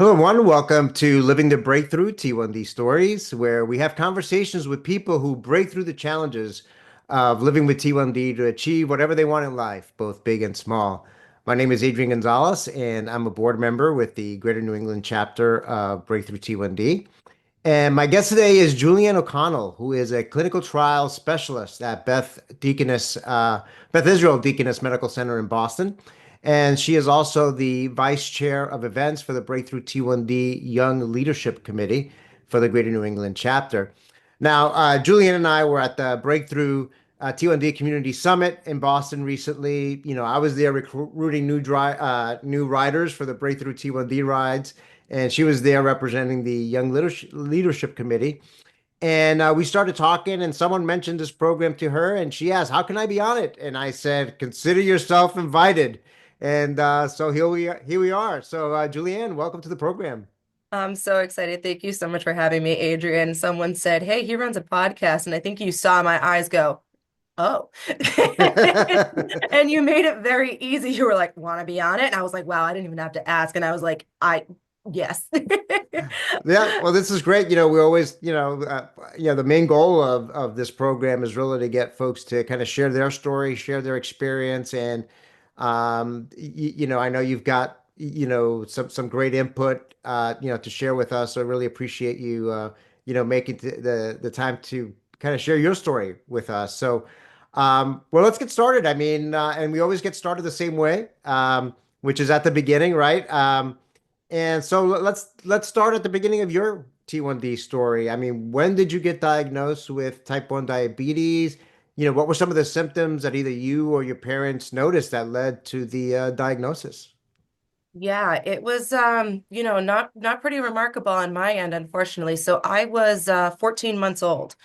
Hello, everyone. Welcome to Living the Breakthrough T1D Stories, where we have conversations with people who break through the challenges of living with T1D to achieve whatever they want in life, both big and small. My name is Adrian Gonzalez, and I'm a board member with the Greater New England chapter of Breakthrough T1D. And my guest today is Julianne O'Connell, who is a clinical trial specialist at Beth Israel Deaconess Medical Center in Boston. And she is also the vice chair of events for the Breakthrough T1D Young Leadership Committee for the Greater New England chapter. Now, Julianne and I were at the Breakthrough T1D Community Summit in Boston recently. I was there recruiting new riders for the Breakthrough T1D rides, and she was there representing the Young Leadership Committee. And we started talking, and someone mentioned this program to her, and she asked, "How can I be on it?" And I said, "Consider yourself invited." And so here we are. So, Julianne, welcome to the program. I'm so excited. Thank you so much for having me, Adrian. Someone said, "Hey, he runs a podcast." And I think you saw my eyes go, "Oh." And you made it very easy. You were like, "Want to be on it?" And I was like, "Wow, I didn't even have to ask." And I was like, yes." Yeah, well, this is great. We always, the main goal of this program is really to get folks to kind of share their story, share their experience, and I know you've got, some great input, to share with us. So I really appreciate you, making the time to kind of share your story with us. So, well, let's get started. I mean, and we always get started the same way, which is at the beginning, right? And so let's start at the beginning of your T1D story. I mean, when did you get diagnosed with type 1 diabetes? What were some of the symptoms that either you or your parents noticed that led to the diagnosis? Yeah, it was not pretty remarkable on my end, unfortunately. So I was 14 months old.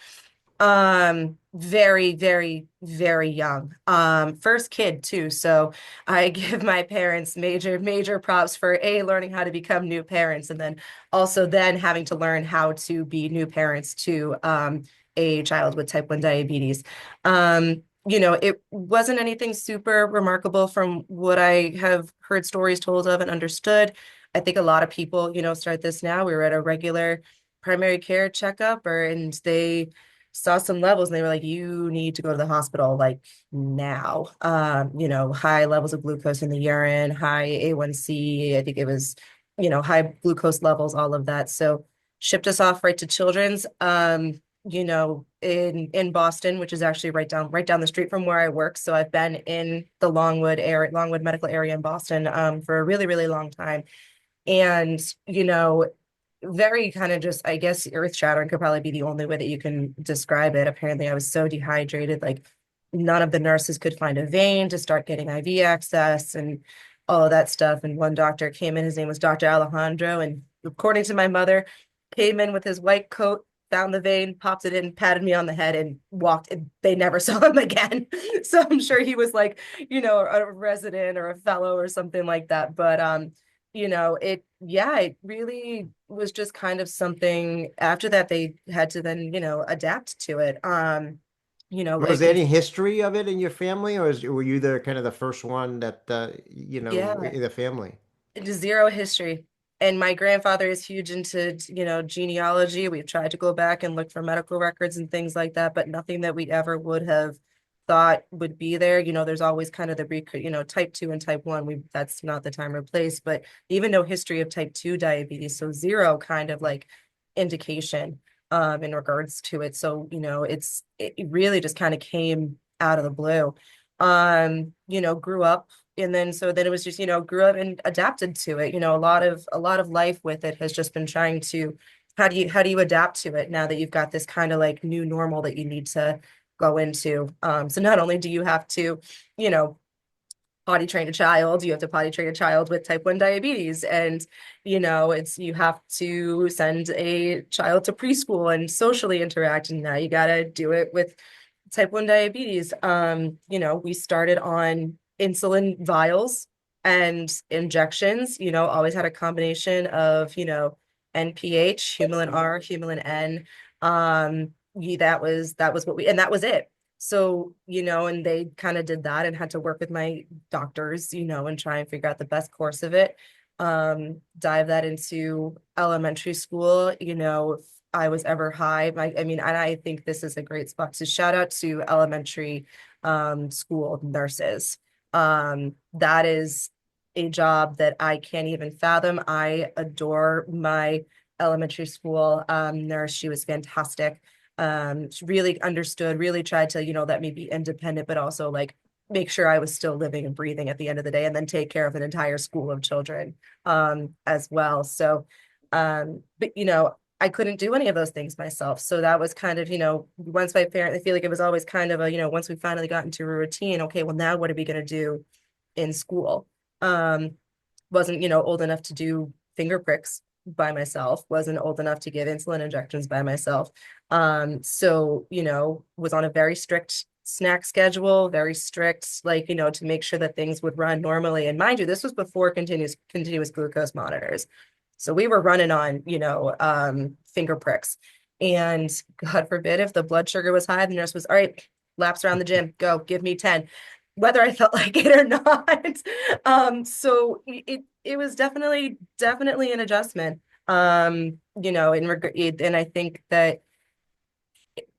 Very, very, very young. First kid too. So I give my parents major, major props for learning how to become new parents and then also then having to learn how to be new parents to a child with type 1 diabetes. It wasn't anything super remarkable from what I have heard stories told of and understood. I think a lot of people, start this now. We were at a regular primary care checkup and they saw some levels and they were like, you need to go to the hospital like now. High levels of glucose in the urine, high A1C, I think it was, high glucose levels, all of that. So shipped us off right to Children's, in Boston, which is actually right down the street from where I work. So I've been in the Longwood medical area in Boston for a really, really long time. And, very kind of just, I guess, earth shattering could probably be the only way that you can describe it. Apparently, I was so dehydrated, like none of the nurses could find a vein to start getting IV access and all of that stuff. And one doctor came in, his name was Dr. Alejandro, and according to my mother, came in with his white coat, found the vein, popped it in, patted me on the head, and walked. And they never saw him again. So I'm sure he was like, a resident or a fellow or something like that. But it really was just kind of something after that they had to then, adapt to it. Was Like there any history of it in your family, or were you the kind of the first one that yeah, in the family? zero history. And my grandfather is huge into, genealogy. We've tried to go back and look for medical records and things like that, but nothing that we ever would have thought would be there. There's always kind of type 2 and type 1. That's not the time or place, but even no history of type 2 diabetes. So zero kind of like indication in regards to it. So, it really just kind of came out of the blue. Grew up and then so then it was just grew up and adapted to it. A lot of life with it has just been trying to how do you adapt to it now that you've got this kind of like new normal that you need to go into. So not only do you have to you know potty train a child, you have to potty train a child with type 1 diabetes, and it's you have to send a child to preschool and socially interact, and now you got to do it with type 1 diabetes. We started on insulin vials and injections, always had a combination of, NPH, Humulin R, Humulin N. That was what we, and that was it. So, and they kind of did that and had to work with my doctors, and try and figure out the best course of it. dive that into elementary school. If I was ever high, I mean, and I think this is a great spot to shout out to elementary school nurses. That is a job that I can't even fathom. I adore my elementary school nurse. She was fantastic. She really understood, really tried to, let me be independent, but also like make sure I was still living and breathing at the end of the day, and then take care of an entire school of children as well. So, but I couldn't do any of those things myself. So that was kind of, once my parents, I feel like it was always kind of a, once we finally got into a routine, okay, well, now what are we going to do in school? Um, wasn't, old enough to do finger pricks by myself, wasn't old enough to give insulin injections by myself. So, was on a very strict snack schedule, very strict, like, to make sure that things would run normally. And mind you, this was before continuous glucose monitors. So we were running on, finger pricks. And God forbid if the blood sugar was high, the nurse was, all right, laps around the gym, go, give me 10, whether I felt like it or not. So it was definitely an adjustment. And I think that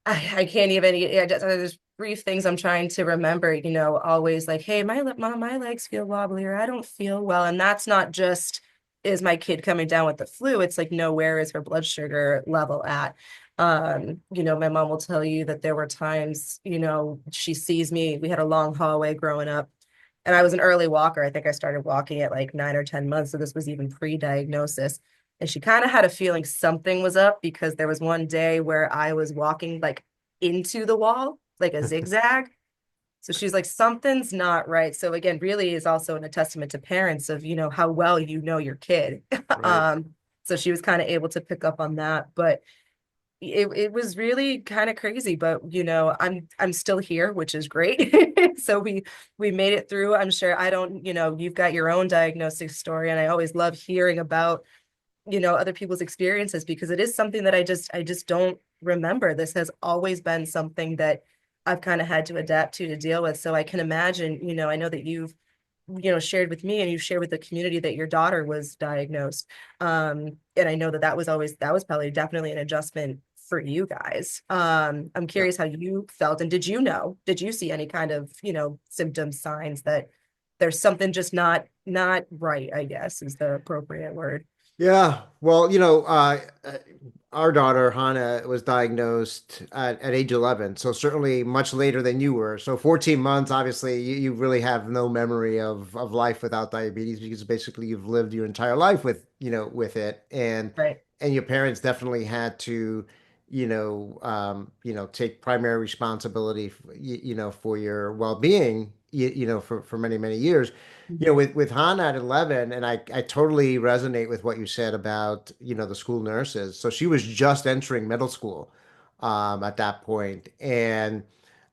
I can't even. There's brief things I'm trying to remember. Always like, hey, mom, my legs feel wobbly, or I don't feel well, and that's not just is my kid coming down with the flu. It's like, no, where is her blood sugar level at? My mom will tell you that there were times, she sees me. We had a long hallway growing up, and I was an early walker. I think I started walking at like 9 or 10 months, so this was even pre-diagnosis. And she kind of had a feeling something was up because there was one day where I was walking like into the wall, like a zigzag. So she's like, something's not right. So again, really is also a testament to parents of, how well you know your kid. Right. So she was kind of able to pick up on that. But it was really kind of crazy. But I'm still here, which is great. So we made it through. I'm sure I don't, you've got your own diagnosis story, and I always love hearing about other people's experiences, because it is something that I just don't remember. This has always been something that I've kind of had to adapt to deal with. So I can imagine, I know that you've shared with me, and you shared with the community that your daughter was diagnosed. And I know that that was probably definitely an adjustment for you guys. I'm Yeah. curious how you felt, and did you see any kind of symptoms, signs that there's something just not right, I guess is the appropriate word. Yeah, well, our daughter Hannah was diagnosed at age 11, so certainly much later than you were. So 14 months, obviously, you really have no memory of life without diabetes, because basically you've lived your entire life with it, Right. and your parents definitely had to, take primary responsibility, for your well-being, for many, many years. With Hannah at 11, and I totally resonate with what you said about, the school nurses. So she was just entering middle school at that point. And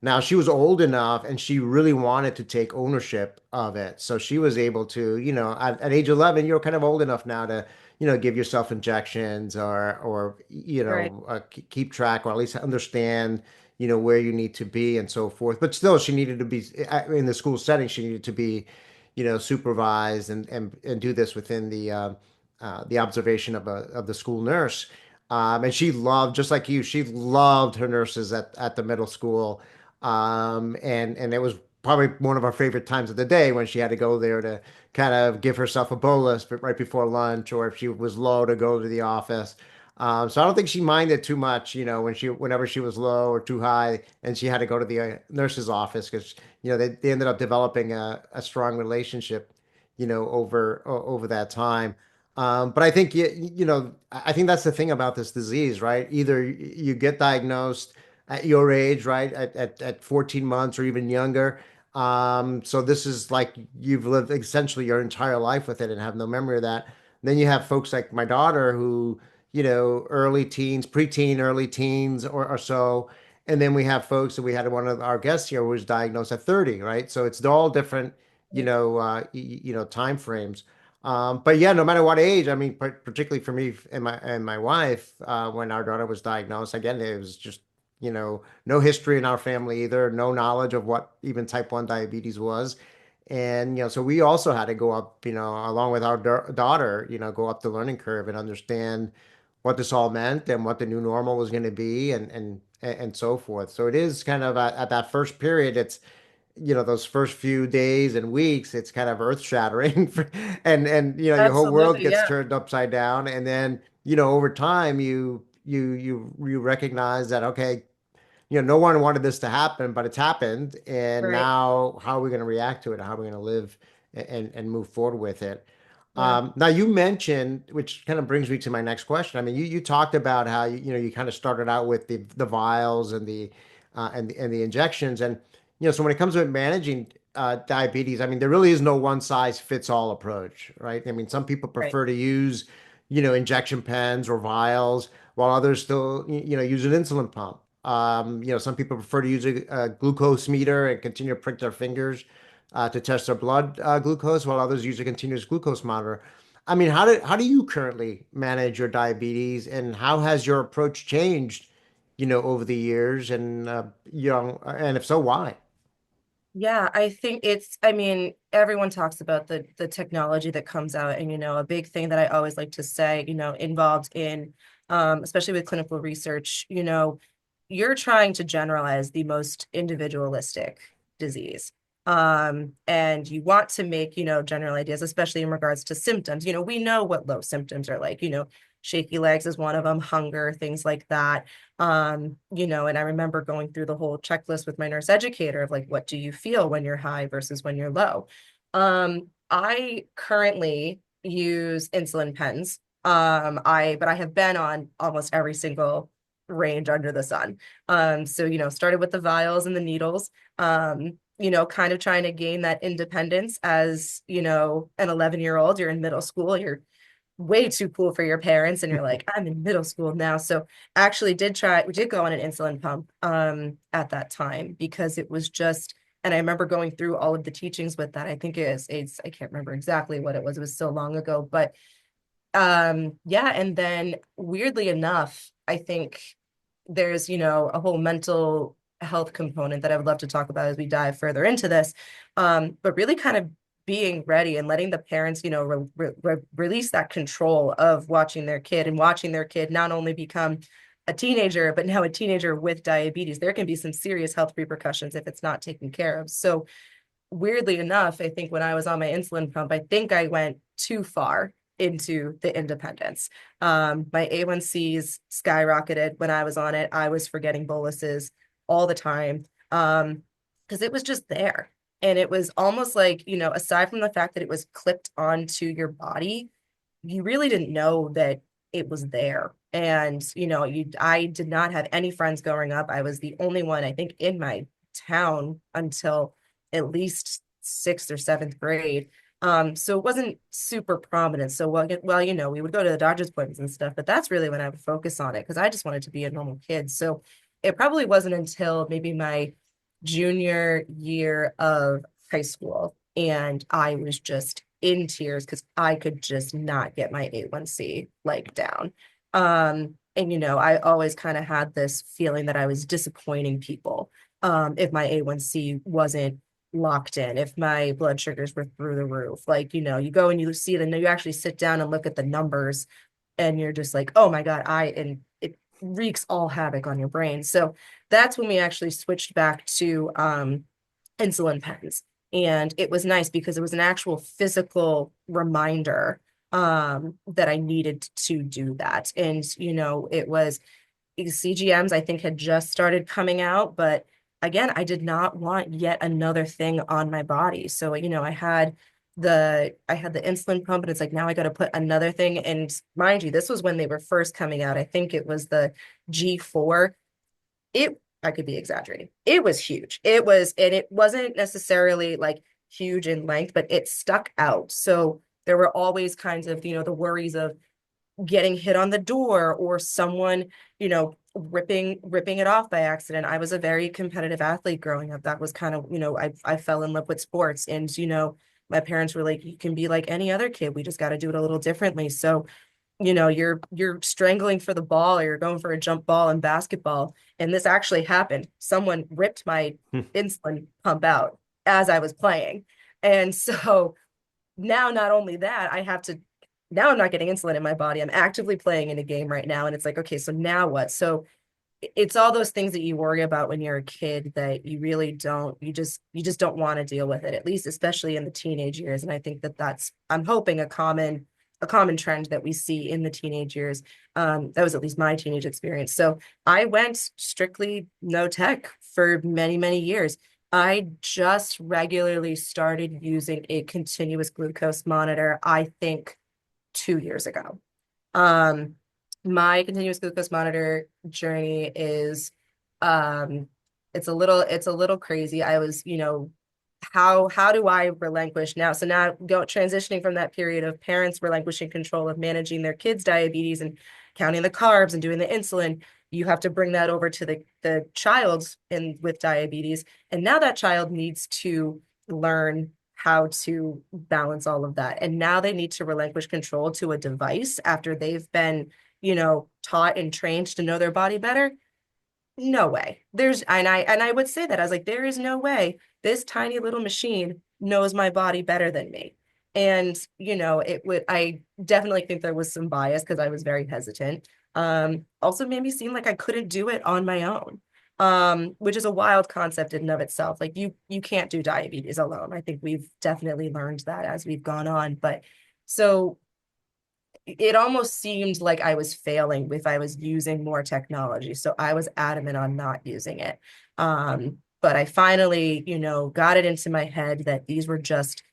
now she was old enough and she really wanted to take ownership of it. So she was able to, at age 11, you're kind of old enough now to, give yourself injections, or Right. keep track, or at least understand, where you need to be and so forth. But still, she needed to be in the school setting. She needed to be, supervised, and do this within the observation of the school nurse. And she loved, just like you, she loved her nurses at the middle school. And it was probably one of our favorite times of the day when she had to go there to kind of give herself a bolus right before lunch, or if she was low, to go to the office. So I don't think she minded too much, whenever she was low or too high, and she had to go to the nurse's office, because they ended up developing a strong relationship, over that time. But I think I think that's the thing about this disease, right? Either you get diagnosed at your age, right, at 14 months or even younger. So this is like you've lived essentially your entire life with it and have no memory of that. Then you have folks like my daughter who, early teens, preteen, early teens, or so. And then we have folks that we had one of our guests here who was diagnosed at 30, right? So it's all different, time frames. But yeah, no matter what age, I mean, particularly for me and my wife, when our daughter was diagnosed, again, it was just, no history in our family either, no knowledge of what even type 1 diabetes was. And, so we also had to go up, along with our daughter, go up the learning curve and understand what this all meant and what the new normal was going to be and so forth. So it is kind of at that first period, it's, those first few days and weeks, it's kind of earth shattering and, your whole world Absolutely, gets yeah. turned upside down. And then, over time, you recognize that, okay, no one wanted this to happen, but it's happened. And Right. now how are we going to react to it? How are we going to live and move forward with it? Yeah. Now you mentioned, which kind of brings me to my next question. I mean, you talked about how you kind of started out with the vials and the injections, and so when it comes to managing diabetes, I mean, there really is no one size fits all approach, right? I mean, some people Right. prefer to use injection pens or vials, while others still use an insulin pump. Some people prefer to use a glucose meter and continue to prick their fingers to test their blood glucose, while others use a continuous glucose monitor. I mean, how do you currently manage your diabetes, and how has your approach changed, over the years, and and if so, why? Yeah, I think I mean, everyone talks about the technology that comes out, and a big thing that I always like to say, involved in especially with clinical research, you're trying to generalize the most individualistic disease. And you want to make, general ideas, especially in regards to symptoms. We know what low symptoms are like, shaky legs is one of them, hunger, things like that. And I remember going through the whole checklist with my nurse educator of like, what do you feel when you're high versus when you're low? I currently use insulin pens. But I have been on almost every single range under the sun. So, started with the vials and the needles, kind of trying to gain that independence as, an 11-year-old, you're in middle school, you're way too cool for your parents and you're like, I'm in middle school now. So actually we did go on an insulin pump at that time because it was just, and I remember going through all of the teachings with that. I think I can't remember exactly what it was. It was so long ago, but yeah. And then weirdly enough, I think there's, a whole mental health component that I would love to talk about as we dive further into this. But really kind of being ready and letting the parents, release that control of watching their kid and watching their kid not only become a teenager, but now a teenager with diabetes. There can be some serious health repercussions if it's not taken care of. So weirdly enough, I think when I was on my insulin pump, I think I went too far into the independence. My A1Cs skyrocketed when I was on it. I was forgetting boluses all the time because it was just there. And it was almost like, aside from the fact that it was clipped onto your body, you really didn't know that it was there. And, I did not have any friends growing up. I was the only one, I think, in my town until at least sixth or seventh grade. So it wasn't super prominent. So well, we would go to the doctor's appointments and stuff, but that's really when I would focus on it because I just wanted to be a normal kid. So it probably wasn't until maybe my junior year of high school and I was just in tears because I could just not get my A1C like down. And I always kind of had this feeling that I was disappointing people if my A1C wasn't locked in, if my blood sugars were through the roof. Like, you go and you see it and you actually sit down and look at the numbers and you're just like, oh my God, and it wreaks all havoc on your brain. So that's when we actually switched back to insulin pens. And it was nice because it was an actual physical reminder that I needed to do that. And, it was CGMs, I think, had just started coming out, but again, I did not want yet another thing on my body. So, I had the insulin pump, and it's like now I got to put another thing. And mind you, this was when they were first coming out. I think it was the G4. I could be exaggerating. It was huge. And it wasn't necessarily like huge in length, but it stuck out. So there were always kinds of, the worries of getting hit on the door or someone, ripping it off by accident. I was a very competitive athlete growing up. That was kind of, I fell in love with sports and, my parents were like, you can be like any other kid. We just got to do it a little differently. So, you're strangling for the ball or you're going for a jump ball in basketball. And this actually happened. Someone ripped my insulin pump out as I was playing. And so now, not only that, I have to, now I'm not getting insulin in my body. I'm actively playing in a game right now. And it's like, okay, so now what? So it's all those things that you worry about when you're a kid that you really don't, you just don't want to deal with it, at least especially in the teenage years. And I think that that's, I'm hoping, a common trend that we see in the teenage years. That was at least my teenage experience. So I went strictly no tech for many, many years. I just regularly started using a continuous glucose monitor, I think 2 years ago. Um, my continuous glucose monitor journey is, um, it's a little crazy. I was, how do I relinquish now? So now transitioning from that period of parents relinquishing control of managing their kids' diabetes and counting the carbs and doing the insulin, you have to bring that over to the child in with diabetes. And now that child needs to learn how to balance all of that. And now they need to relinquish control to a device after they've been, taught and trained to know their body better. No way. And I would say that I was like, there is no way this tiny little machine knows my body better than me. And I definitely think there was some bias because I was very hesitant. Also made me seem like I couldn't do it on my own. Which is a wild concept in and of itself. Like you can't do diabetes alone. I think we've definitely learned that as we've gone on. But so it almost seemed like I was failing if I was using more technology. So I was adamant on not using it. But I finally, got it into my head that these were just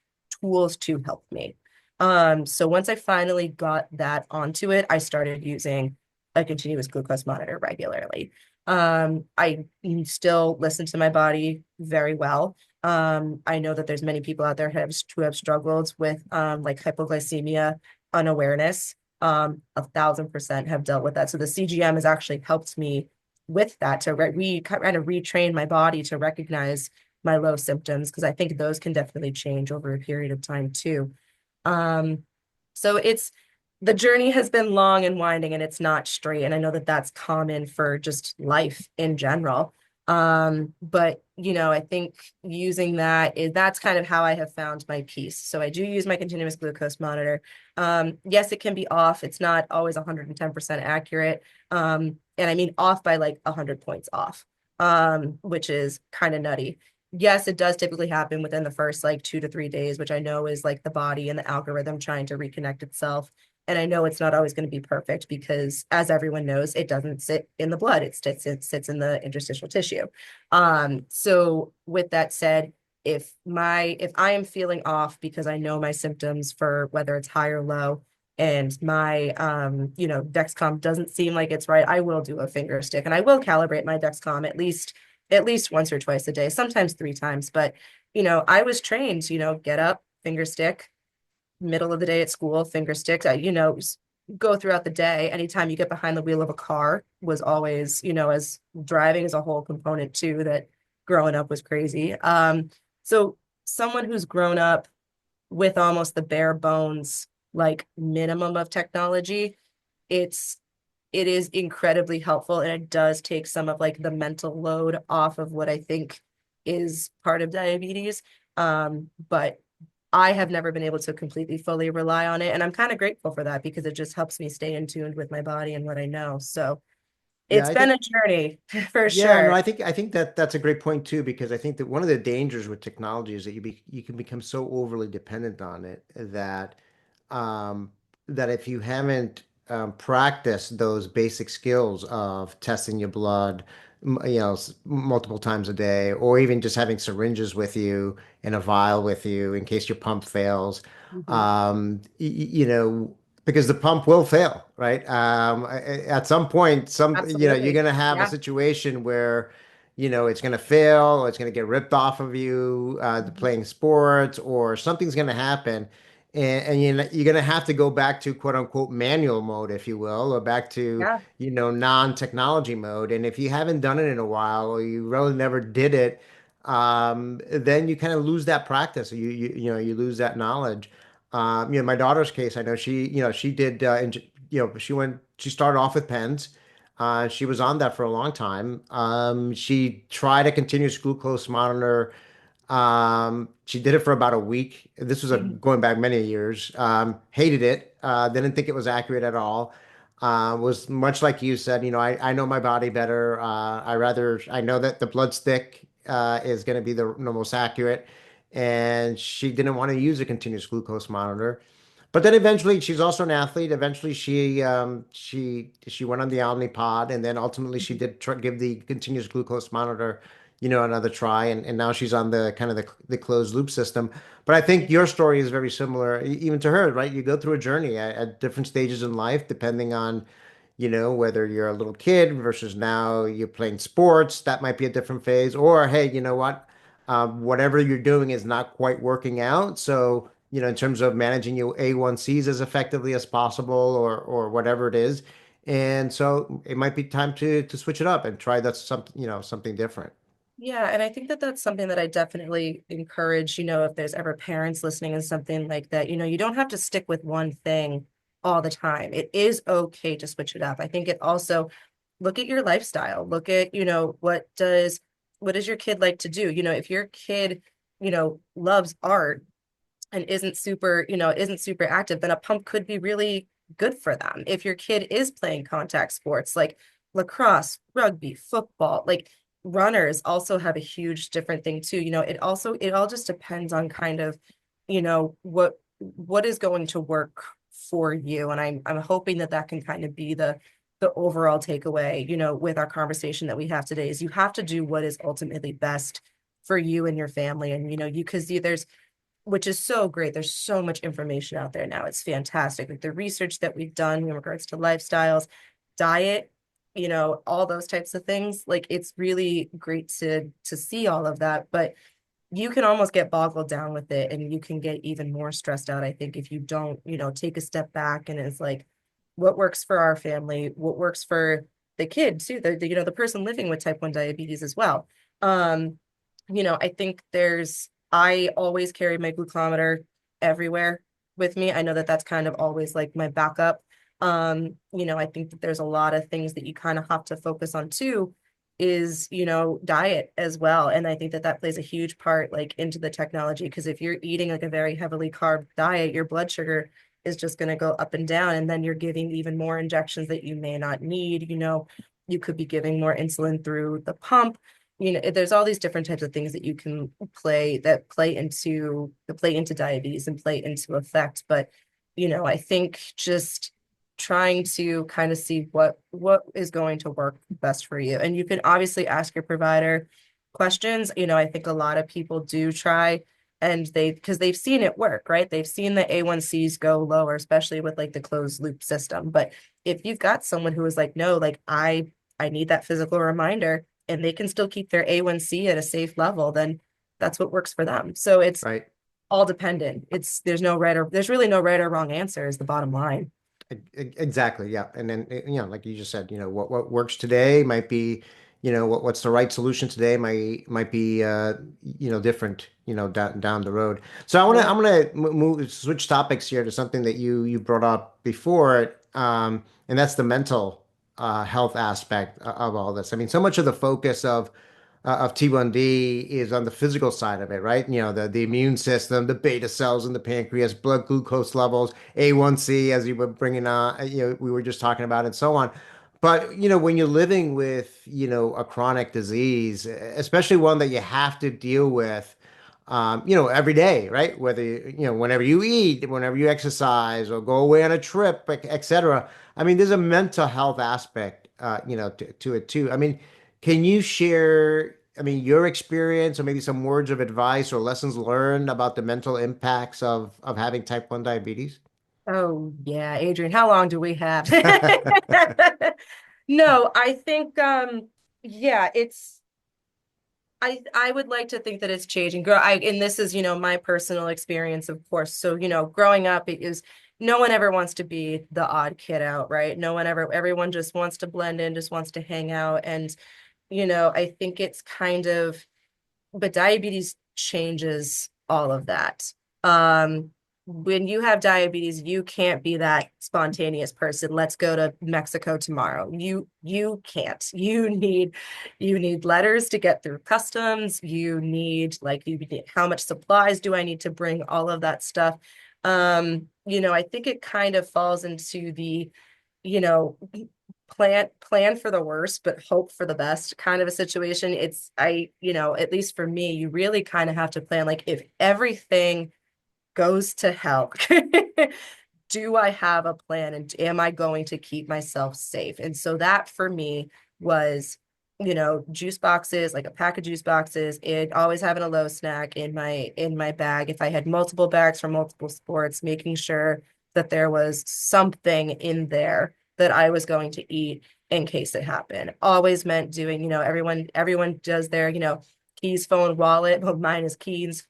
tools to help me. So once I finally got that onto it, I started using a continuous glucose monitor regularly. I still listen to my body very well. I know that there's many people out there who have struggled with like hypoglycemia unawareness. 1,000% have dealt with that. So the CGM has actually helped me with that to kind of retrain my body to recognize my low symptoms because I think those can definitely change over a period of time too. Um, so the journey has been long and winding and it's not straight. And I know that that's common for just life in general. But I think using that's kind of how I have found my peace. So I do use my continuous glucose monitor. Yes, it can be off. It's not always 110% accurate. And I mean off by like 100 points off, which is kind of nutty. Yes, it does typically happen within the first like 2 to 3 days, which I know is like the body and the algorithm trying to reconnect itself. And I know it's not always going to be perfect because, as everyone knows, it doesn't sit in the blood. It sits in the interstitial tissue. So with that said, if I am feeling off because I know my symptoms for whether it's high or low, and my Dexcom doesn't seem like it's right, I will do a finger stick and I will calibrate my Dexcom at least once or twice a day, sometimes 3 times. But I was trained, get up, finger stick, middle of the day at school, finger sticks. Go throughout the day. Anytime you get behind the wheel of a car was always, as driving is a whole component too, that growing up was crazy. So someone who's grown up with almost the bare bones, like minimum of technology, it's it is incredibly helpful and it does take some of like the mental load off of what I think is part of diabetes. But I have never been able to completely fully rely on it. And I'm kind of grateful for that because it just helps me stay in tune with my body and what I know. So Yeah, it's I been think a journey for Yeah, no, sure. I think that that's a great point too, because I think that one of the dangers with technology is that you can become so overly dependent on it um, that if you haven't practiced those basic skills of testing your blood, multiple times a day, or even just having syringes with you and a vial with you in case your pump fails, Mhm. um, y- y- you know, because the pump will fail, right? At some point, you're Absolutely. going to have a Yeah. situation where, it's going to fail or it's going to get ripped off of you, Mhm. playing sports, or something's going to happen. And you're going to have to go back to quote unquote manual mode, if you will, or back to, Yeah. non-technology mode. And if you haven't done it in a while or you really never did it, then you kind of lose that practice. You lose that knowledge. My daughter's case, I know she did, she started off with pens. She was on that for a long time. She tried a continuous glucose monitor She did it for about a week. This was Mhm. going back many years. Hated it. Didn't think it was accurate at all. Was much like you said, I know my body better. I know that the blood stick is going to be the most accurate. And she didn't want to use a continuous glucose monitor. But then eventually, she's also an athlete. Eventually, she went on the Omnipod, and then ultimately she did give the continuous glucose monitor, another try, and now she's on the kind of the closed loop system. But I think your story is very similar, even to her, right? You go through a journey at different stages in life, depending on, whether you're a little kid versus now you're playing sports. That might be a different phase, or hey, you know what? Whatever you're doing is not quite working out, so in terms of managing your A1Cs as effectively as possible, or whatever it is. And so it might be time to switch it up and try that something different. Yeah, and I think that that's something that I definitely encourage, if there's ever parents listening and something like that, you don't have to stick with one thing all the time. It is okay to switch it up. I think it also look at your lifestyle. Look at, what does your kid like to do? If your kid, loves art and isn't super active, then a pump could be really good for them. If your kid is playing contact sports like lacrosse, rugby, football, like runners also have a huge different thing too. It all just depends on kind of, what is going to work for you. And I'm hoping that that can kind of be the overall takeaway, with our conversation that we have today is you have to do what is ultimately best for you and your family. And, because there's which is so great. There's so much information out there now. It's fantastic. Like the research that we've done in regards to lifestyles, diet, all those types of things. Like it's really great to see all of that, but you can almost get boggled down with it and you can get even more stressed out, I think, if you don't, take a step back and it's like what works for our family, what works for the kid too, the person living with type 1 diabetes as well. Um, I think I always carry my glucometer everywhere with me. I know that that's kind of always like my backup. I think that there's a lot of things that you kind of have to focus on too is, diet as well. And I think that that plays a huge part like into the technology because if you're eating like a very heavily carb diet, your blood sugar is just going to go up and down. And then you're giving even more injections that you may not need. You could be giving more insulin through the pump. There's all these different types of things that you can play into diabetes and play into effect. But, I think just trying to kind of see what is going to work best for you. And you can obviously ask your provider questions. I think a lot of people do try and because they've seen it work, right? They've seen the A1Cs go lower, especially with like the closed loop system. But if you've got someone who is like, no, like I need that physical reminder and they can still keep their A1C at a safe level, then that's what works for them. So it's Right. all dependent. There's really no right or wrong answer is the bottom line. Exactly, yeah. And then like you just said, what works today might be, what's the right solution today might be different, down the road. So Yeah. I'm gonna move switch topics here to something that you brought up before, and that's the mental health aspect of all this. I mean, so much of the focus of T1D is on the physical side of it, right? The immune system, the beta cells in the pancreas, blood glucose levels, A1C, as you were bringing on, we were just talking about, and so on. But, when you're living with, a chronic disease, especially one that you have to deal with, every day, right? Whether, whenever you eat, whenever you exercise or go away on a trip, et cetera. I mean, there's a mental health aspect, to it too. I mean, can you share, I mean, your experience or maybe some words of advice or lessons learned about the mental impacts of having type 1 diabetes? Oh, yeah, Adrian, how long do we have? No, I think yeah, I would like to think that it's changing. And this is, my personal experience, of course. So, growing up, it is no one ever wants to be the odd kid out, right? Everyone just wants to blend in, just wants to hang out. And, I think it's kind of but diabetes changes all of that. Um, when you have diabetes, you can't be that spontaneous person. Let's go to Mexico tomorrow. You can't. You need letters to get through customs. You need how much supplies do I need to bring? All of that stuff. I think it kind of falls into the, you know, plan for the worst, but hope for the best kind of a situation. At least for me, you really kind of have to plan like if everything goes to hell. Do I have a plan and am I going to keep myself safe? And so that for me was, juice boxes, like a pack of juice boxes, and always having a low snack in my bag. If I had multiple bags for multiple sports, making sure that there was something in there that I was going to eat in case it happened. Always meant doing, everyone does their, keys, phone, wallet. Well, mine is keys,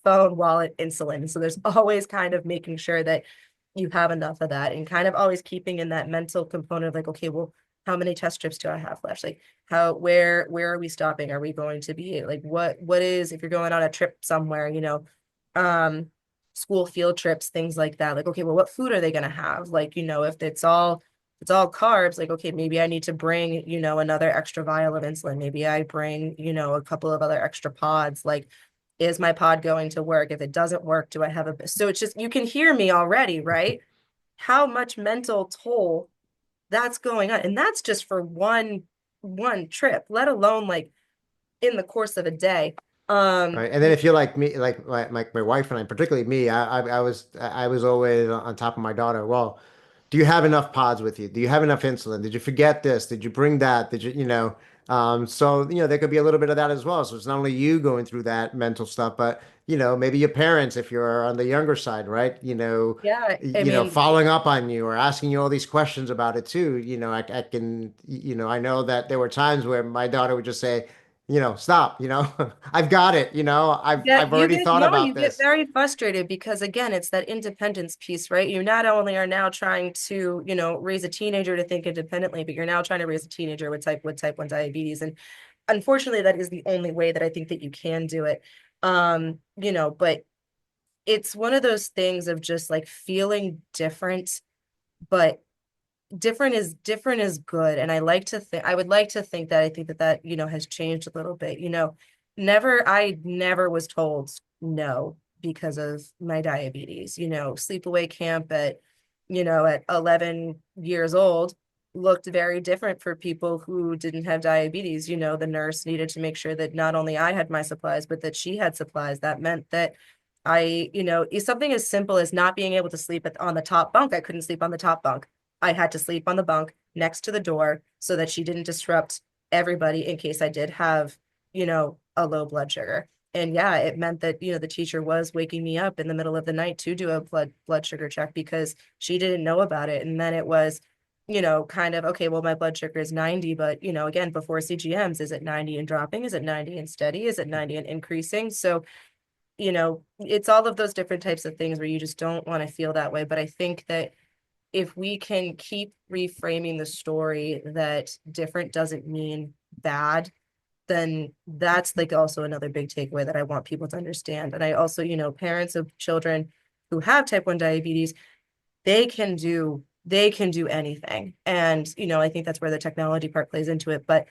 phone, wallet, insulin. So there's always kind of making sure that you have enough of that and kind of always keeping in that mental component of like, okay, well, how many test strips do I have left? Like where are we stopping? Are we going to be like, what is, if you're going on a trip somewhere, um, school field trips, things like that. Like, okay, well, what food are they going to have? Like, if it's all carbs, like, okay, maybe I need to bring, another extra vial of insulin. Maybe I bring, a couple of other extra pods. Like, is my pod going to work? If it doesn't work, do I have so it's just, you can hear me already, right? How much mental toll that's going on. And that's just for one trip, let alone like in the course of a day. Right. And then if you're like me, like my wife and I, particularly me, I was always on top of my daughter. Well, do you have enough pods with you? Do you have enough insulin? Did you forget this? Did you bring that? Did so there could be a little bit of that as well. So it's not only you going through that mental stuff, but maybe your parents if you're on the younger side, right? Yeah, I mean, Following up on you or asking you all these questions about it too. I can, I know that there were times where my daughter would just say, stop, I've got it, yeah, I've already thought you about get this. very frustrated because again, it's that independence piece, right? You not only are now trying to, raise a teenager to think independently, but you're now trying to raise a teenager with type 1 diabetes. And unfortunately, that is the only way that I think that you can do it. But it's one of those things of just like feeling different, but different is good. And I would like to think that I think that has changed a little bit. I never was told no because of my diabetes. Sleepaway camp at 11 years old looked very different for people who didn't have diabetes. The nurse needed to make sure that not only I had my supplies, but that she had supplies. That meant that is something as simple as not being able to sleep on the top bunk. I couldn't sleep on the top bunk. I had to sleep on the bunk next to the door so that she didn't disrupt everybody in case I did have, a low blood sugar. And yeah, it meant that, the teacher was waking me up in the middle of the night to do a blood sugar check because she didn't know about it. And then it was, kind of, okay, well, my blood sugar is 90, but, again, before CGMs, is it 90 and dropping? Is it 90 and steady? Is it 90 and increasing? So, it's all of those different types of things where you just don't want to feel that way. But I think that if we can keep reframing the story that different doesn't mean bad, then that's like also another big takeaway that I want people to understand. And I also, parents of children who have type 1 diabetes, they can do anything. And, I think that's where the technology part plays into it. But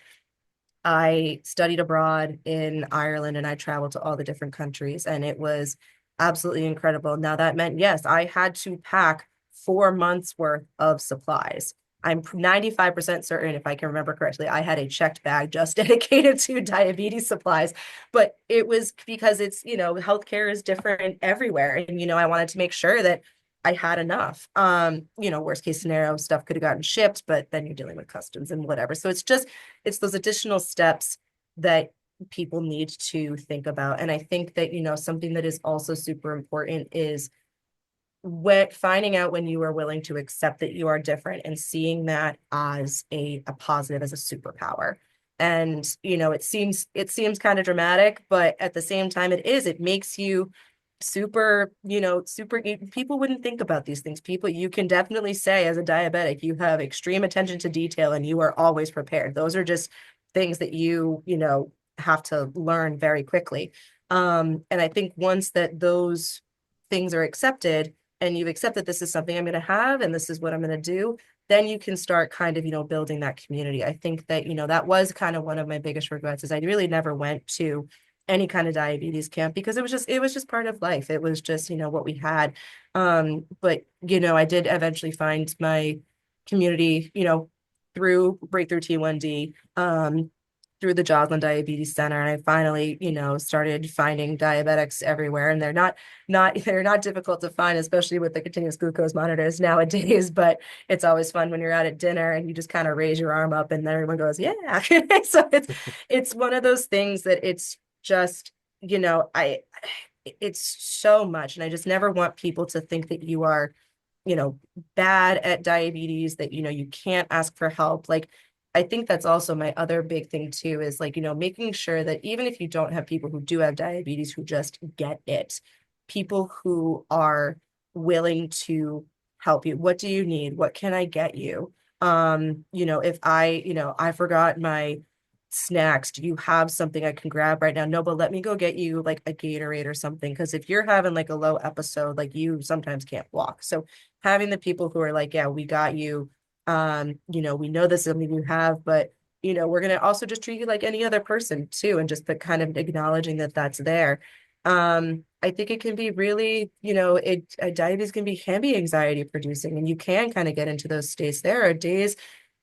I studied abroad in Ireland and I traveled to all the different countries, and it was absolutely incredible. Now, that meant, yes, I had to pack 4 months worth of supplies. I'm 95% certain, if I can remember correctly, I had a checked bag just dedicated to diabetes supplies. But it was because healthcare is different everywhere. And, I wanted to make sure that I had enough. Worst case scenario, stuff could have gotten shipped, but then you're dealing with customs and whatever. So it's those additional steps that people need to think about. And I think that, something that is also super important is finding out when you are willing to accept that you are different and seeing that as a positive, as a superpower. And, it seems kind of dramatic, but at the same time, it makes you super, people wouldn't think about these things. You can definitely say as a diabetic, you have extreme attention to detail and you are always prepared. Those are just things that have to learn very quickly. And I think once that those things are accepted and you've accepted this is something I'm going to have and this is what I'm going to do, then you can start kind of, building that community. I think that, that was kind of one of my biggest regrets is I really never went to any kind of diabetes camp because it was just part of life. It was just, what we had. But I did eventually find my community, through Breakthrough T1D, through the Joslin Diabetes Center, and I finally, started finding diabetics everywhere, and they're not difficult to find, especially with the continuous glucose monitors nowadays. But it's always fun when you're out at dinner and you just kind of raise your arm up, and then everyone goes, "Yeah." So it's one of those things that it's just, it's so much, and I just never want people to think that you are you know, bad at diabetes, that, you can't ask for help. Like, I think that's also my other big thing too, is like, making sure that even if you don't have people who do have diabetes who just get it, people who are willing to help you. What do you need? What can I get you? If I forgot my snacks, do you have something I can grab right now? No, but let me go get you like a Gatorade or something. Because if you're having like a low episode, like you sometimes can't walk. So having the people who are like, yeah, we got you. We know this is something you have, but we're gonna also just treat you like any other person too, and just the kind of acknowledging that that's there. I think it can be really, diabetes can be anxiety producing, and you can kind of get into those states. There are days,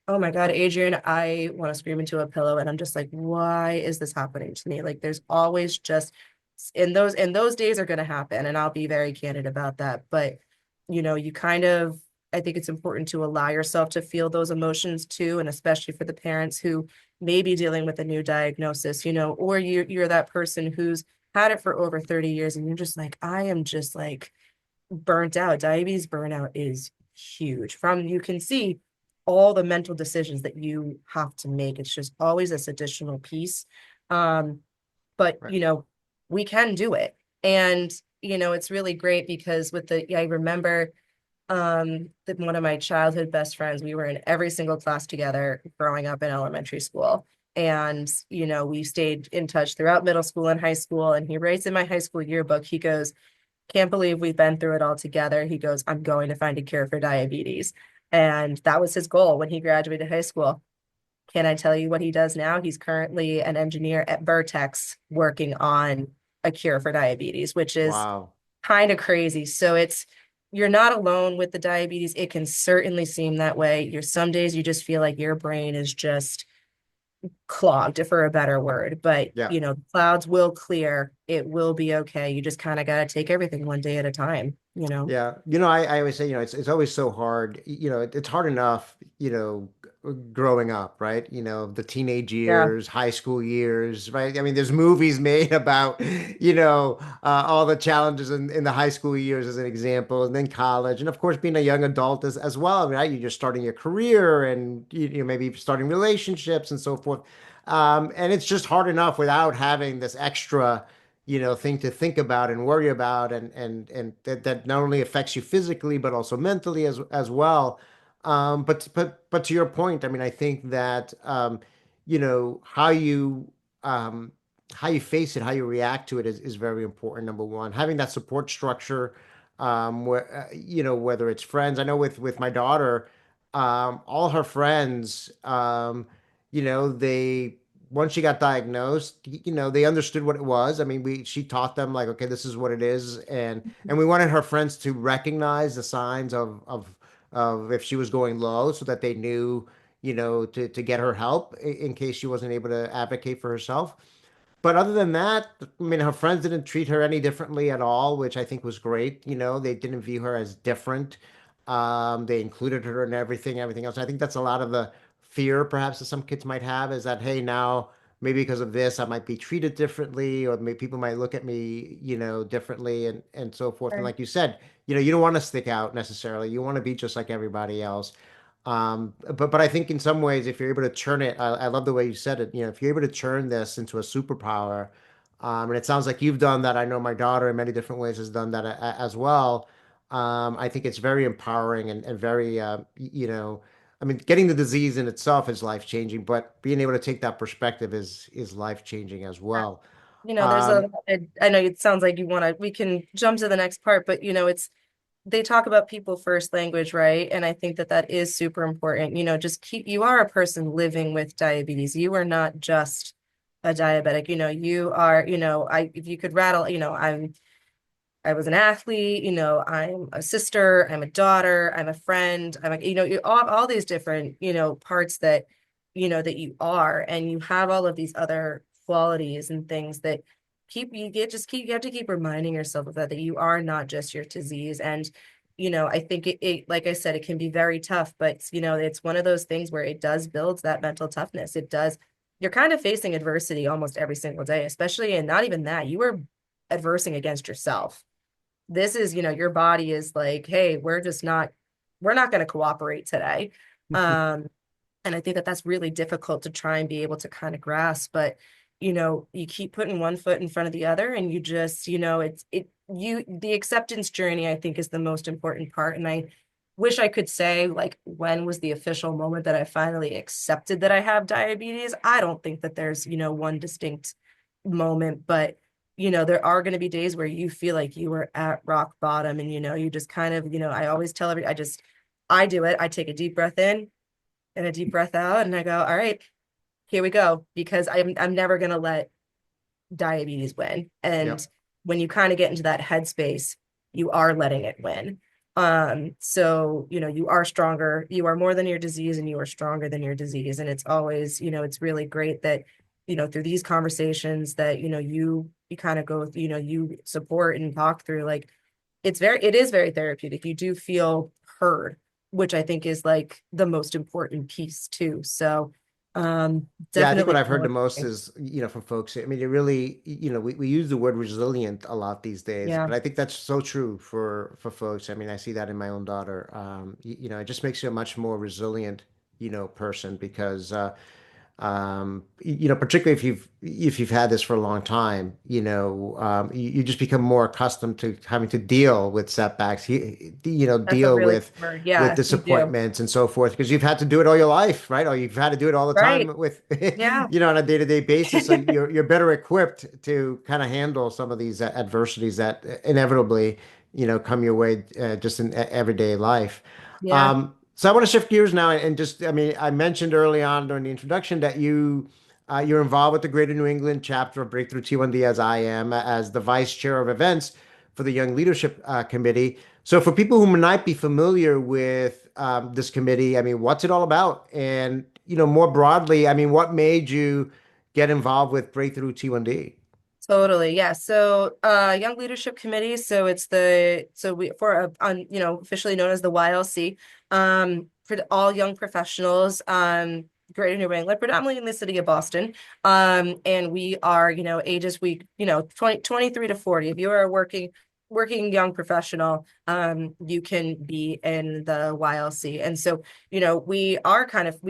oh my God, Adrian, I want to scream into a pillow, and I'm just like, why is this happening to me? Like, there's always just, and those days are going to happen, and I'll be very candid about that. But you kind of, I think it's important to allow yourself to feel those emotions too, and especially for the parents who may be dealing with a new diagnosis, or you're that person who's had it for over 30 years, and you're just like, I am just like burnt out. Diabetes burnout is huge. From you can see all the mental decisions that you have to make. It's just always this additional piece. Um, but Right. we can do it. And it's really great because I remember that one of my childhood best friends, we were in every single class together growing up in elementary school. And, we stayed in touch throughout middle school and high school. And he writes in my high school yearbook, he goes, can't believe we've been through it all together. He goes, I'm going to find a cure for diabetes. And that was his goal when he graduated high school. Can I tell you what he does now? He's currently an engineer at Vertex working on a cure for diabetes, which is Wow. kind of crazy. So you're not alone with the diabetes. It can certainly seem that way. Some days you just feel like your brain is just clogged, for a better word. But Yeah. the clouds will clear. It will be okay. You just kind of got to take everything one day at a time. Yeah. I always say, it's always so hard. It's hard enough, growing up, right? The teenage Yeah. years, high school years, right? I mean, there's movies made about, all the challenges in the high school years as an example, and then college, and of course, being a young adult as well, right? You're just starting your career and maybe starting relationships and so forth. And it's just hard enough without having this extra thing to think about and worry about, and that not only affects you physically but also mentally as well. But to your point, I mean, I think that you know how you um how you face it, how you react to it is very important. Number one, having that support structure, where whether it's friends. I know with my daughter, all her friends, they once she got diagnosed, they understood what it was. I mean, she taught them like, okay, this is what it is, and we wanted her friends to recognize the signs of if she was going low, so that they knew, to get her help in case she wasn't able to advocate for herself. But other than that, I mean, her friends didn't treat her any differently at all, which I think was great. They didn't view her as different. They included her in everything else. I think that's a lot of the fear, perhaps, that some kids might have, is that, hey, now maybe because of this, I might be treated differently, or maybe people might look at me, differently, and so forth. And Right. like you said, you don't want to stick out necessarily. You want to be just like everybody else. But I think in some ways, if you're able to turn it, I love the way you said it. If you're able to turn this into a superpower, and it sounds like you've done that. I know my daughter in many different ways has done that as well. I think it's very empowering, and very, I mean, getting the disease in itself is life changing, but being able to take that perspective is life changing as well. There's I know it sounds like we can jump to the next part, but they talk about people first language, right? And I think that that is super important. You are a person living with diabetes. You are not just a diabetic. You are, if you could rattle, I was an athlete, I'm a sister, I'm a daughter, I'm a friend, all these different, parts that you are, and you have all of these other qualities and things that you have to keep reminding yourself of that you are not just your disease. And, I think like I said, it can be very tough, but, it's one of those things where it does build that mental toughness. It does. You're kind of facing adversity almost every single day, especially, and not even that, you are adversing against yourself. This is, your body is like, hey, we're not going to cooperate today. Um, and I think that that's really difficult to try and be able to kind of grasp, but you keep putting one foot in front of the other, and you just, the acceptance journey, I think, is the most important part. And I wish I could say, like, when was the official moment that I finally accepted that I have diabetes? I don't think that there's, one distinct moment, but there are going to be days where you feel like you are at rock bottom, and you just kind of, I always tell I do it. I take a deep breath in and a deep breath out, and I go, all right, here we go, because I'm never going to let diabetes win. And Yep. when you kind of get into that headspace, you are letting it win. So, you are stronger, you are more than your disease, and you are stronger than your disease. And it's always, it's really great that, through these conversations that, you kind of go, you support and talk through, like, it is very therapeutic. You do feel heard, which I think is like the most important piece too. So, Yeah, I think what definitely. I've heard the most is, from folks, I mean, it really, we use the word resilient a lot these days, Yeah, but I think that's so true for folks. I mean, I see that in my own daughter. It just makes you a much more resilient, person because particularly if you've had this for a long time, you just become more accustomed to having to deal with setbacks, that's a deal really with good word. with Yeah, you do. disappointments and so forth, because you've had to do it all your life, right? Or you've had to do it all the Right. time with, Yeah. on a day-to-day basis. So you're better equipped to kind of handle some of these adversities that inevitably, come your way just in everyday life. Yeah. So I want to shift gears now and just, I mean, I mentioned early on during the introduction that you're involved with the Greater New England chapter of Breakthrough T1D, as I am, as the vice chair of events for the Young Leadership Committee. So for people who might be familiar with this committee, I mean, what's it all about? And, more broadly, I mean, what made you get involved with Breakthrough T1D? Totally. Yeah. So, Young Leadership Committee. So we, officially known as the YLC, for all young professionals, Greater New England, predominantly in the city of Boston. And we are, ages 23 to 40. If you are a working young professional, you can be in the YLC. And so, we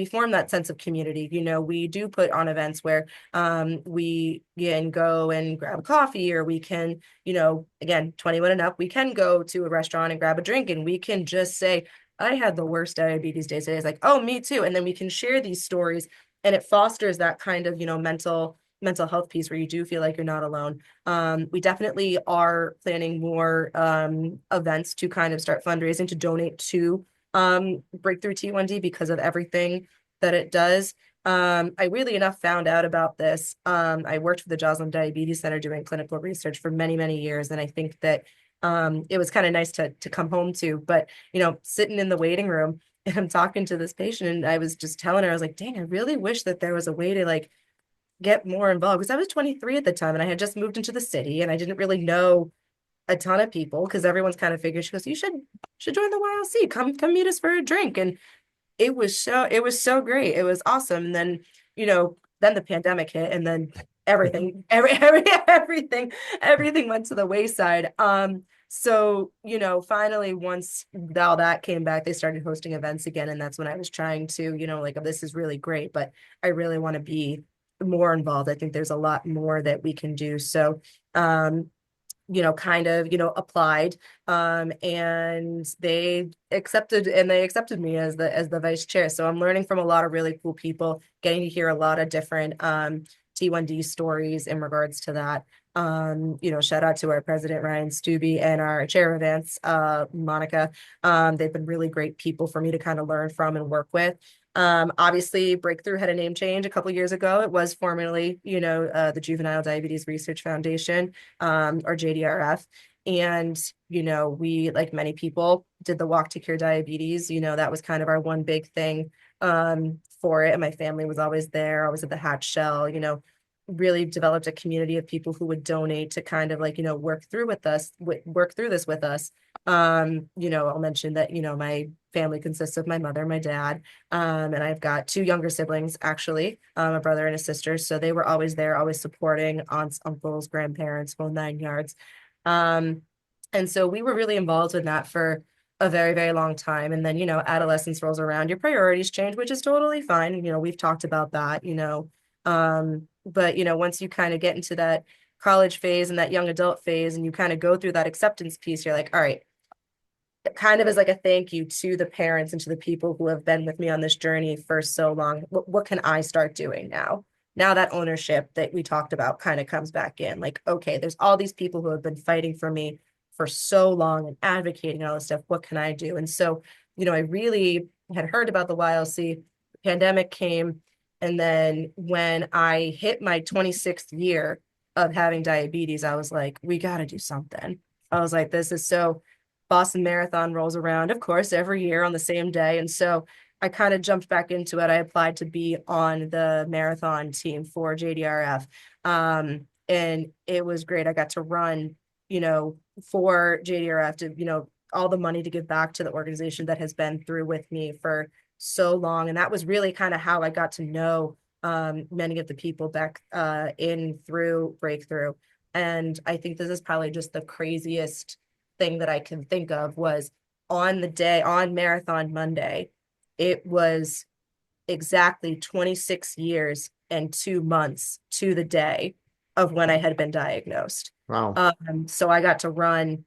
form that sense of community. We do put on events where we can go and grab a coffee, or we can, again, 21 and up, we can go to a restaurant and grab a drink, and we can just say, I had the worst diabetes day today. It's like, oh, me too. And then we can share these stories, and it fosters that kind of, mental health piece where you do feel like you're not alone. We definitely are planning more events to kind of start fundraising to donate to Breakthrough T1D because of everything that it does. I really enough found out about this. I worked for the Joslin Diabetes Center doing clinical research for many, many years. And I think that it was kind of nice to come home to, but, sitting in the waiting room and I'm talking to this patient, and I was just telling her, I was like, dang, I really wish that there was a way to like get more involved, because I was 23 at the time and I had just moved into the city and I didn't really know a ton of people, because everyone's kind of figured, she goes, you should join the YLC, come meet us for a drink. And it was so great. It was awesome. And then, then the pandemic hit, and then everything went to the wayside. So, finally, once all that came back, they started hosting events again. And that's when I was trying to, like, this is really great, but I really want to be more involved. I think there's a lot more that we can do. So, kind of, applied, and they accepted me as the vice chair. So I'm learning from a lot of really cool people, getting to hear a lot of different T1D Stories in regards to that. Shout out to our president, Ryan Stubbe, and our chair of events, Monica. They've been really great people for me to kind of learn from and work with. Obviously, Breakthrough had a name change a couple years ago. It was formerly, the Juvenile Diabetes Research Foundation, or JDRF. And, we, like many people, did the Walk to Cure Diabetes. That was kind of our one big thing for it. And my family was always there, always at the hatch shell, really developed a community of people who would donate to kind of like, work through with us, work through this with us. I'll mention that, my family consists of my mother, my dad, and I've got two younger siblings, actually, a brother and a sister. So they were always there, always supporting aunts, uncles, grandparents, whole 9 yards. Um, and so we were really involved in that for a very, very long time. And then, adolescence rolls around, your priorities change, which is totally fine. We've talked about that, but once you kind of get into that college phase and that young adult phase and you kind of go through that acceptance piece, you're like, all right, kind of as like a thank you to the parents and to the people who have been with me on this journey for so long. What can I start doing now? Now that ownership that we talked about kind of comes back in. Like, okay, there's all these people who have been fighting for me for so long and advocating all this stuff. What can I do? And so, I really had heard about the YLC. The pandemic came. And then when I hit my 26th year of having diabetes, I was like, we got to do something. I was like, this is so Boston Marathon rolls around, of course, every year on the same day. And so I kind of jumped back into it. I applied to be on the marathon team for JDRF. And it was great. I got to run, for JDRF to, all the money to give back to the organization that has been through with me for so long. And that was really kind of how I got to know many of the people back in through Breakthrough. And I think this is probably just the craziest thing that I can think of was on Marathon Monday, it was exactly 26 years and 2 months to the day of when I had been diagnosed. Wow. So I got to run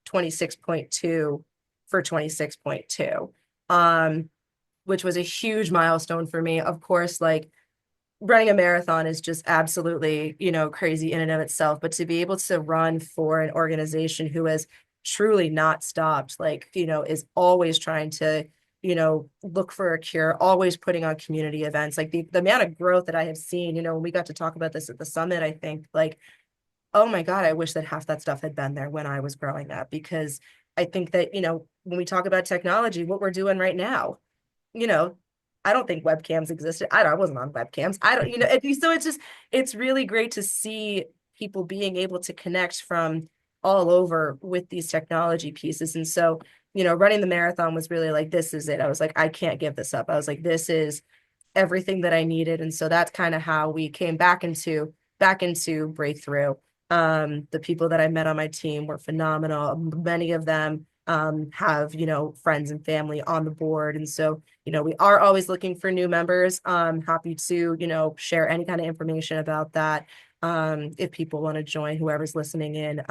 26.2 for 26.2, which was a huge milestone for me. Of course, like running a marathon is just absolutely, crazy in and of itself, but to be able to run for an organization who has truly not stopped, like, is always trying to, look for a cure, always putting on community events, like the amount of growth that I have seen, when we got to talk about this at the summit, I think like, oh my God, I wish that half that stuff had been there when I was growing up, because I think that, when we talk about technology, what we're doing right now, you know, I don't think webcams existed. I wasn't on webcams. I don't, so it's really great to see people being able to connect from all over with these technology pieces. And so, running the marathon was really like, this is it. I was like, I can't give this up. I was like, this is everything that I needed. And so that's kind of how we came back into Breakthrough. The people that I met on my team were phenomenal. Many of them have, friends and family on the board. And so, we are always looking for new members. Happy to, share any kind of information about that. If people want to join, whoever's listening in.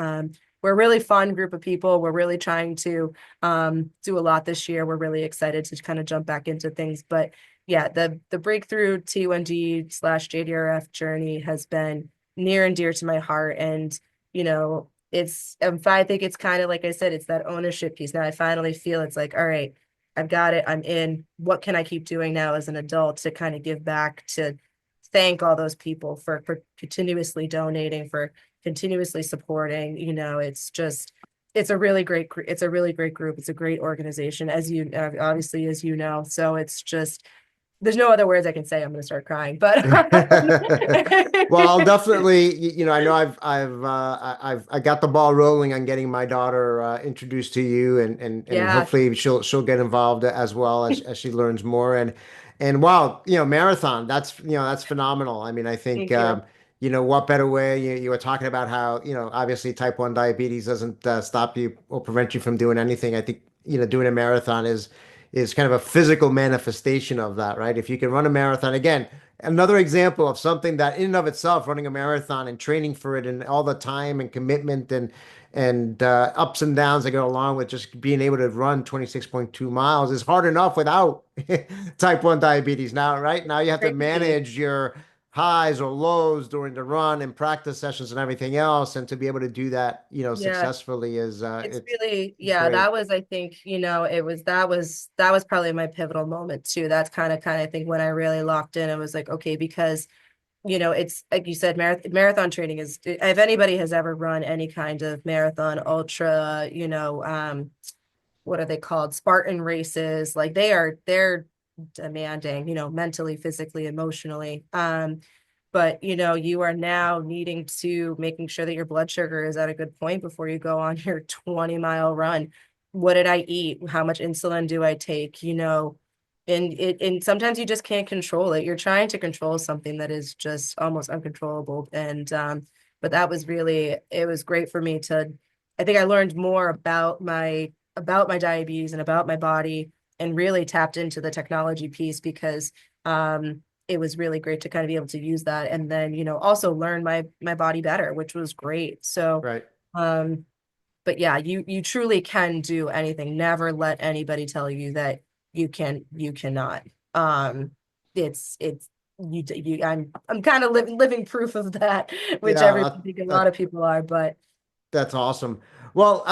We're a really fun group of people. We're really trying to do a lot this year. We're really excited to kind of jump back into things. But yeah, the Breakthrough T1D/JDRF journey has been near and dear to my heart. And, I think it's kind of like I said, it's that ownership piece. Now I finally feel it's like, all right, I've got it. I'm in. What can I keep doing now as an adult to kind of give back, to thank all those people for continuously donating, for continuously supporting. It's a really great group. It's a great organization, as you obviously, as you know. So it's just, there's no other words I can say. I'm going to start crying, but Well, I'll definitely, I know I got the ball rolling on getting my daughter introduced to you, and yeah, hopefully she'll get involved as well as she learns more. And wow, marathon, that's phenomenal. I mean, I think thank you. what better way, you were talking about how, obviously type 1 diabetes doesn't stop you or prevent you from doing anything. I think, doing a marathon is kind of a physical manifestation of that, right? If you can run a marathon, again, another example of something that in and of itself, running a marathon and training for it and all the time and commitment and ups and downs that go along with just being able to run 26.2 miles is hard enough without type 1 diabetes now, right? Now you have to Crazy. manage your highs or lows during the run and practice sessions and everything else, and to be able to do that, Yeah. successfully is It's really, it's yeah, great. that was, I think, that was probably my pivotal moment too. That's kind of, I think when I really locked in, it was like, okay, because, it's like you said, marathon training is, if anybody has ever run any kind of marathon, ultra, what are they called? Spartan races, like they're demanding, mentally, physically, emotionally. But you are now needing to making sure that your blood sugar is at a good point before you go on your 20-mile run. What did I eat? How much insulin do I take? And sometimes you just can't control it. You're trying to control something that is just almost uncontrollable. And but that was really, it was great for me to, I think I learned more about my diabetes and about my body, and really tapped into the technology piece because it was really great to kind of be able to use that, and then also learn my body better, which was great. So Right. um but yeah, you truly can do anything. Never let anybody tell you that you cannot. um it's I'm kind of living proof of that, which Yeah, I think a lot that of people are. But that's awesome. Well,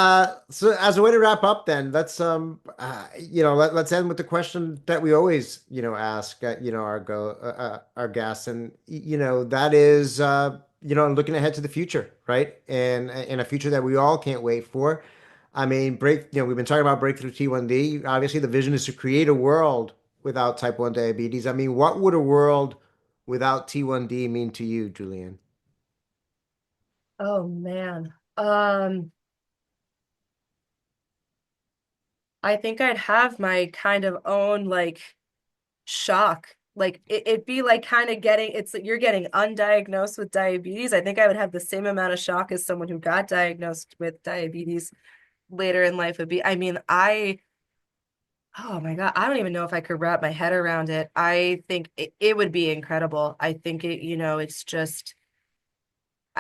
so as a way to wrap up, then let's end with the question that we always, ask, our guests, and that is, looking ahead to the future, right? And in a future that we all can't wait for. I mean, we've been talking about breakthrough T1D. Obviously, the vision is to create a world without type 1 diabetes. I mean, what would a world without T1D mean to you, Julianne? oh man, I think I'd have my kind of own like shock. Like it'd be like kind of getting, it's like you're getting undiagnosed with diabetes. I think I would have the same amount of shock as someone who got diagnosed with diabetes later in life would be. I mean, oh my God, I don't even know if I could wrap my head around it. I think it would be incredible. I think it's just,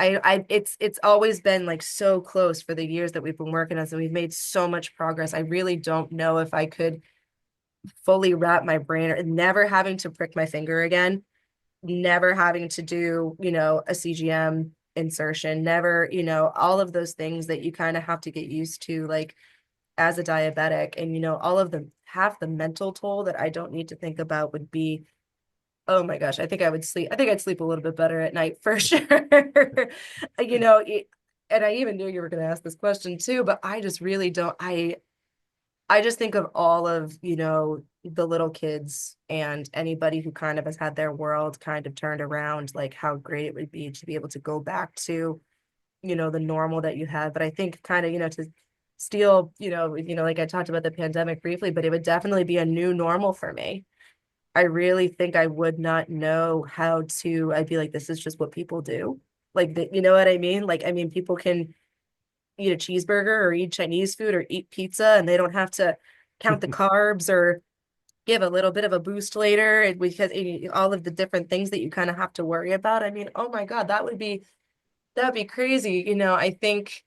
it's always been like so close for the years that we've been working on, so we've made so much progress. I really don't know if I could fully wrap my brain, or never having to prick my finger again, never having to do, a CGM insertion, never, all of those things that you kind of have to get used to, like as a diabetic. And, all of the half the mental toll that I don't need to think about would be, oh my gosh, I think I would sleep. I think I'd sleep a little bit better at night for sure. You know, it, and I even knew you were going to ask this question too, but I just really don't. I just think of all of, the little kids and anybody who kind of has had their world kind of turned around, like how great it would be to be able to go back to, the normal that you had. But I think kind of, to steal, like I talked about the pandemic briefly, but it would definitely be a new normal for me. I really think I would not know how to, I'd be like, this is just what people do. Like, you know what I mean? Like, I mean, people can eat a cheeseburger or eat Chinese food or eat pizza, and they don't have to count the carbs or give a little bit of a boost later, because all of the different things that you kind of have to worry about. I mean, oh my God, that would be crazy. I think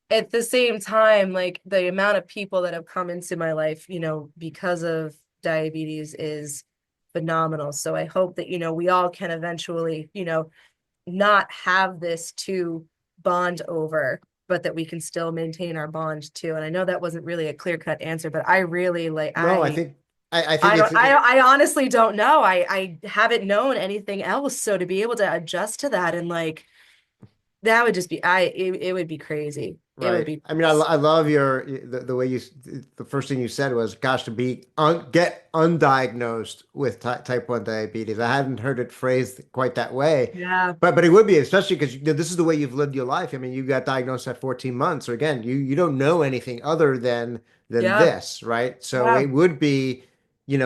at the same time, like the amount of people that have come into my life, because of diabetes is phenomenal. So I hope that, we all can eventually, not have this to bond over, but that we can still maintain our bond too. And I know that wasn't really a clear-cut answer, but I really like No, I think I it's don't I honestly don't know. I haven't known anything else. So to be able to adjust to that, and like that would just be it would be crazy. It would right. be I mean, I love the way the first thing you said was, gosh, to get undiagnosed with type 1 diabetes. I hadn't heard it phrased quite that way, yeah. but it would be, especially because this is the way you've lived your life. I mean, you got diagnosed at 14 months. So again, you don't know anything other than Yeah. this, right? So Yeah. it would be,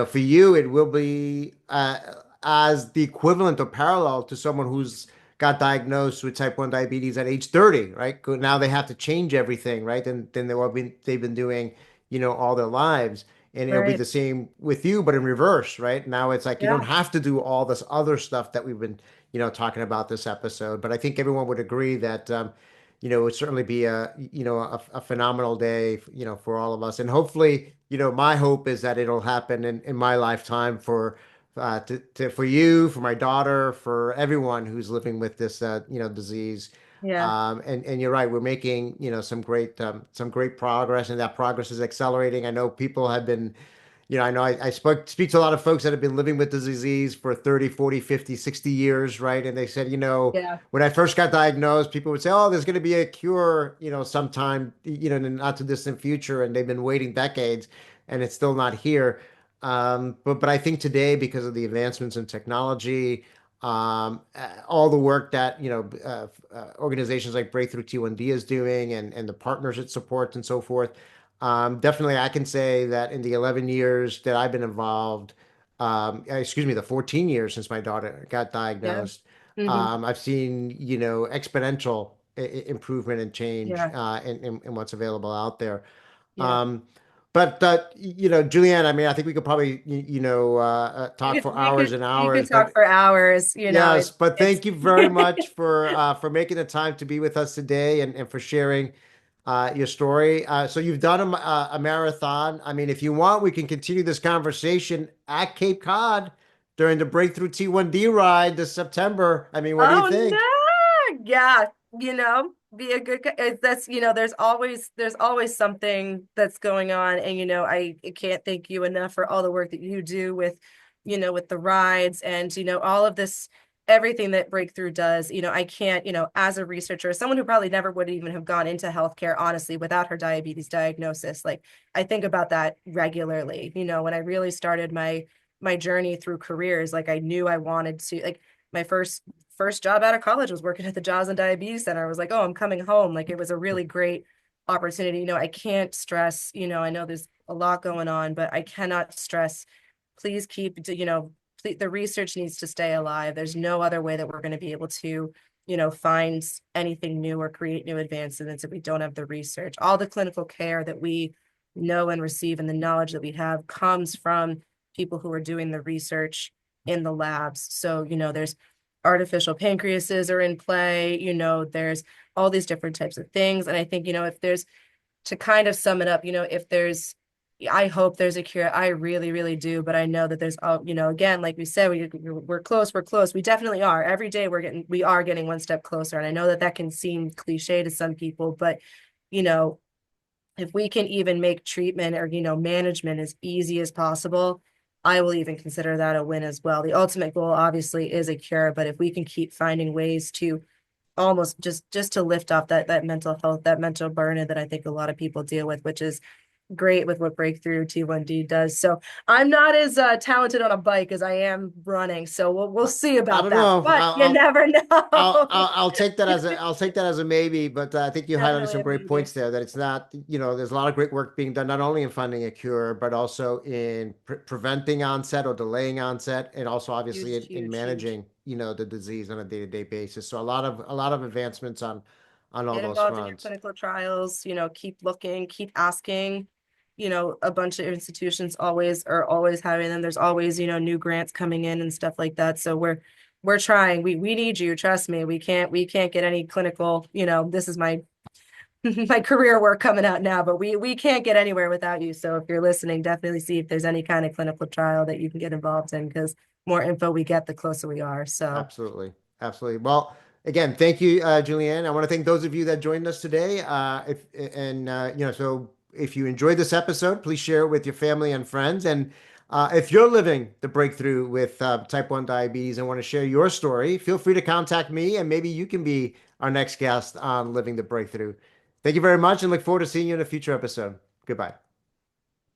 for you, it will be as the equivalent or parallel to someone who's got diagnosed with type 1 diabetes at age 30, right? Now they have to change everything, right? And then they've been doing, all their lives. And it'll be Right. the same with you, but in reverse, right? Now it's like you don't Yeah. have to do all this other stuff that we've been, talking about this episode. But I think everyone would agree that, it would certainly be a phenomenal day, for all of us. And hopefully, my hope is that it'll happen in my lifetime for you, for my daughter, for everyone who's living with this disease. Yeah. And you're right, we're making some great progress, and that progress is accelerating. I know people have been, I know I speak to a lot of folks that have been living with the disease for 30, 40, 50, 60 years, right? And they said, Yeah. when I first got diagnosed, people would say, oh, there's going to be a cure, sometime, in the not too distant future. And they've been waiting decades and it's still not here. But I think today, because of the advancements in technology, all the work that, organizations like Breakthrough T1D is doing and the partners it supports and so forth, definitely, I can say that in the 11 years that I've been involved, excuse me, the 14 years since my daughter got Yeah. diagnosed, Hmm. I've seen, exponential improvement and change Yeah. in what's available out there. Yeah. Um, but Julianne, I mean, I think we could probably, talk for hours and You hours, could talk but for hours, yes, but it's thank you very much for making the time to be with us today and for sharing your story. So you've done a marathon. I mean, if you want, we can continue this conversation at Cape Cod during the Breakthrough T1D ride this September. I mean, what do you Oh think? no. Yeah, be a good that's there's always something that's going on, and I can't thank you enough for all the work that you do with with the rides, and all of this, everything that Breakthrough does. I can't, as a researcher, someone who probably never would even have gone into healthcare honestly without her diabetes diagnosis, like I think about that regularly. When I really started my journey through careers, like I knew I wanted to, like my first job out of college was working at the Jaws and Diabetes Center. I was like, oh, I'm coming home. Like it was a really great opportunity. I can't stress, I know there's a lot going on, but I cannot stress, please keep, the research needs to stay alive. There's no other way that we're going to be able to, find anything new or create new advancements if we don't have the research. All the clinical care that we know and receive and the knowledge that we have comes from people who are doing the research in the labs. So, there's artificial pancreases are in play, there's all these different types of things. And I think, if there's, to kind of sum it up, if there's, I hope there's a cure. I really, really do. But I know that there's, again, like we said, we're close. We're close. We definitely are. Every day we are getting one step closer. And I know that that can seem cliche to some people, but, you know, if we can even make treatment or, management as easy as possible, I will even consider that a win as well. The ultimate goal obviously is a cure, but if we can keep finding ways to almost just to lift off that mental health, that mental burden that I think a lot of people deal with, which is great with what Breakthrough T1D does. So I'm not as talented on a bike as I am running. So we'll see I about don't that. know. But you never know. I'll take that as a maybe, but I think you highlighted Definitely some a great maybe. points there that it's not, there's a lot of great work being done, not only in finding a cure, but also in preventing onset or delaying onset, and also obviously Huge, in huge, huge. managing, the disease on a day-to-day basis. So a lot of advancements on all Get those involved in your fronts. clinical trials, keep looking, keep asking. A bunch of institutions always are always having them. There's always, new grants coming in and stuff like that. So we're trying. We need you, trust me. We can't get any clinical, this is my my career work coming out now, but we can't get anywhere without you. So if you're listening, definitely see if there's any kind of clinical trial that you can get involved in, because more info we get, the closer we are. So Absolutely. Absolutely. Well, again, thank you, Julianne. I want to thank those of you that joined us today. So if you enjoyed this episode, please share it with your family and friends. And if you're living the breakthrough with type 1 diabetes and want to share your story, feel free to contact me and maybe you can be our next guest on Living the Breakthrough. Thank you very much and look forward to seeing you in a future episode. Goodbye.